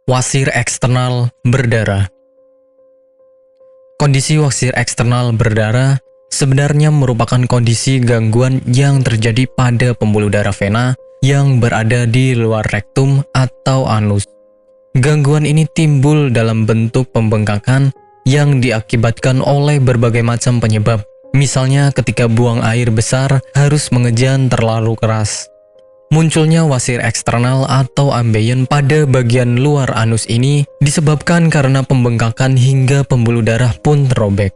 Wasir eksternal berdarah. Kondisi wasir eksternal berdarah sebenarnya merupakan kondisi gangguan yang terjadi pada pembuluh darah vena yang berada di luar rektum atau anus. Gangguan ini timbul dalam bentuk pembengkakan yang diakibatkan oleh berbagai macam penyebab. Misalnya ketika buang air besar harus mengejan terlalu keras. Munculnya wasir eksternal atau ambeien pada bagian luar anus ini disebabkan karena pembengkakan hingga pembuluh darah pun terobek.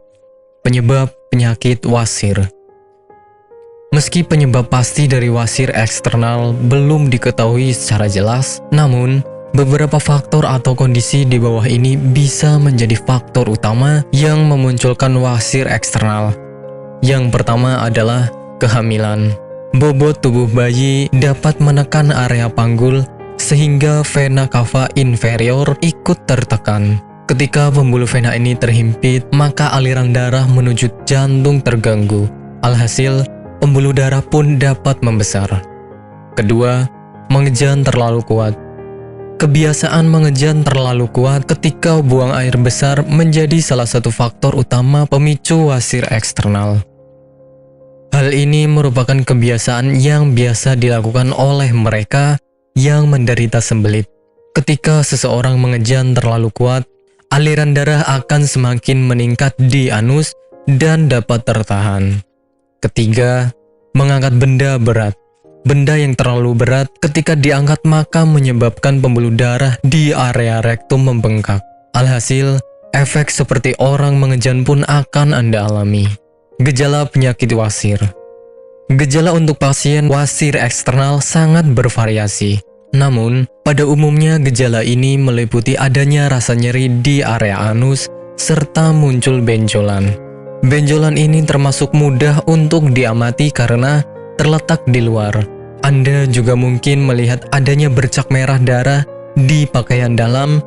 Penyebab penyakit wasir. Meski penyebab pasti dari wasir eksternal belum diketahui secara jelas, namun beberapa faktor atau kondisi di bawah ini bisa menjadi faktor utama yang memunculkan wasir eksternal. Yang pertama adalah kehamilan. Bobot tubuh bayi dapat menekan area panggul sehingga vena cava inferior ikut tertekan. Ketika pembuluh vena ini terhimpit, maka aliran darah menuju jantung terganggu. Alhasil, pembuluh darah pun dapat membesar. Kedua, mengejan terlalu kuat. Kebiasaan mengejan terlalu kuat ketika buang air besar menjadi salah satu faktor utama pemicu wasir eksternal. Hal ini merupakan kebiasaan yang biasa dilakukan oleh mereka yang menderita sembelit. Ketika seseorang mengejan terlalu kuat, aliran darah akan semakin meningkat di anus dan dapat tertahan. Ketiga, mengangkat benda berat. Benda yang terlalu berat ketika diangkat maka menyebabkan pembuluh darah di area rektum membengkak. Alhasil, efek seperti orang mengejan pun akan Anda alami. Gejala penyakit wasir. Gejala untuk pasien wasir eksternal sangat bervariasi. Namun, pada umumnya gejala ini meliputi adanya rasa nyeri di area anus serta muncul benjolan. Benjolan ini termasuk mudah untuk diamati karena terletak di luar. Anda juga mungkin melihat adanya bercak merah darah di pakaian dalam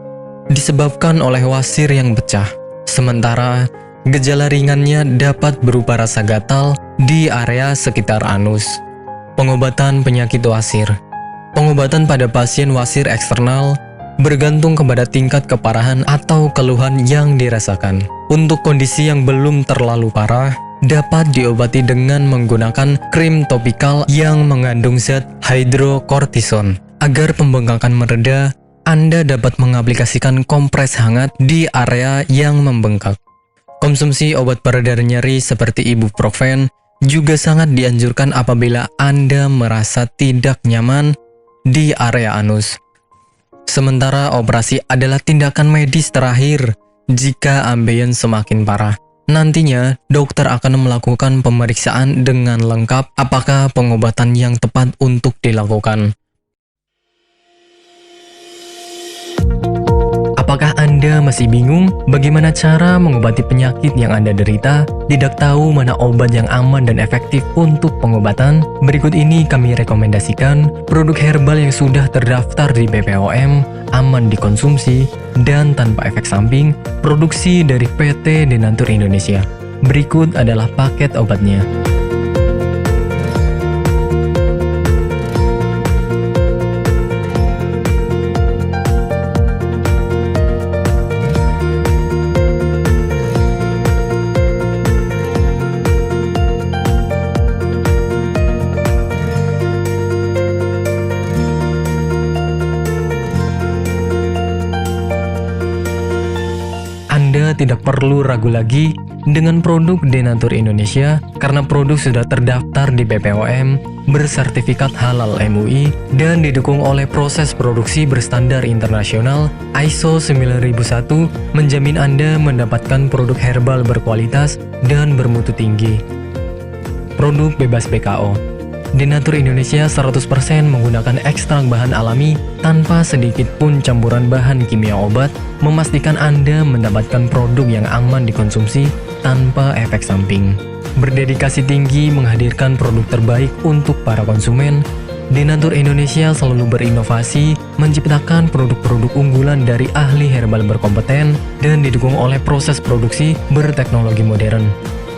disebabkan oleh wasir yang pecah. Sementara, gejala ringannya dapat berupa rasa gatal di area sekitar anus. Pengobatan penyakit wasir. Pengobatan pada pasien wasir eksternal bergantung kepada tingkat keparahan atau keluhan yang dirasakan. Untuk kondisi yang belum terlalu parah, dapat diobati dengan menggunakan krim topikal yang mengandung zat hidrokortison. Agar pembengkakan mereda, Anda dapat mengaplikasikan kompres hangat di area yang membengkak. Konsumsi obat pereda nyeri seperti ibuprofen juga sangat dianjurkan apabila Anda merasa tidak nyaman di area anus. Sementara operasi adalah tindakan medis terakhir jika ambeien semakin parah. Nantinya, dokter akan melakukan pemeriksaan dengan lengkap apakah pengobatan yang tepat untuk dilakukan. Apakah Anda masih bingung bagaimana cara mengobati penyakit yang Anda derita? Tidak tahu mana obat yang aman dan efektif untuk pengobatan? Berikut ini kami rekomendasikan produk herbal yang sudah terdaftar di BPOM, aman dikonsumsi, dan tanpa efek samping, produksi dari PT Denatur Indonesia. Berikut adalah paket obatnya. Anda tidak perlu ragu lagi dengan produk Denatur Indonesia karena produk sudah terdaftar di BPOM, bersertifikat halal MUI, dan didukung oleh proses produksi berstandar internasional ISO 9001 menjamin Anda mendapatkan produk herbal berkualitas dan bermutu tinggi. Produk bebas BKO. Denatur Indonesia 100% menggunakan ekstrak bahan alami tanpa sedikit pun campuran bahan kimia obat, memastikan Anda mendapatkan produk yang aman dikonsumsi tanpa efek samping. Berdedikasi tinggi menghadirkan produk terbaik untuk para konsumen, Denatur Indonesia selalu berinovasi, menciptakan produk-produk unggulan dari ahli herbal berkompeten dan didukung oleh proses produksi berteknologi modern.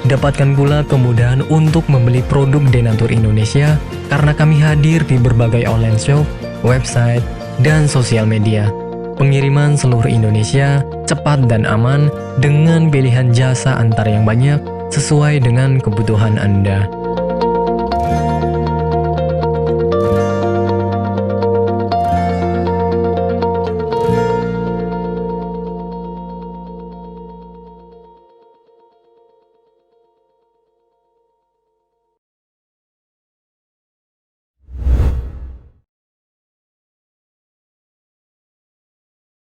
Dapatkan pula kemudahan untuk membeli produk Denatur Indonesia karena kami hadir di berbagai online shop, website, dan sosial media. Pengiriman seluruh Indonesia cepat dan aman dengan pilihan jasa antar yang banyak sesuai dengan kebutuhan Anda.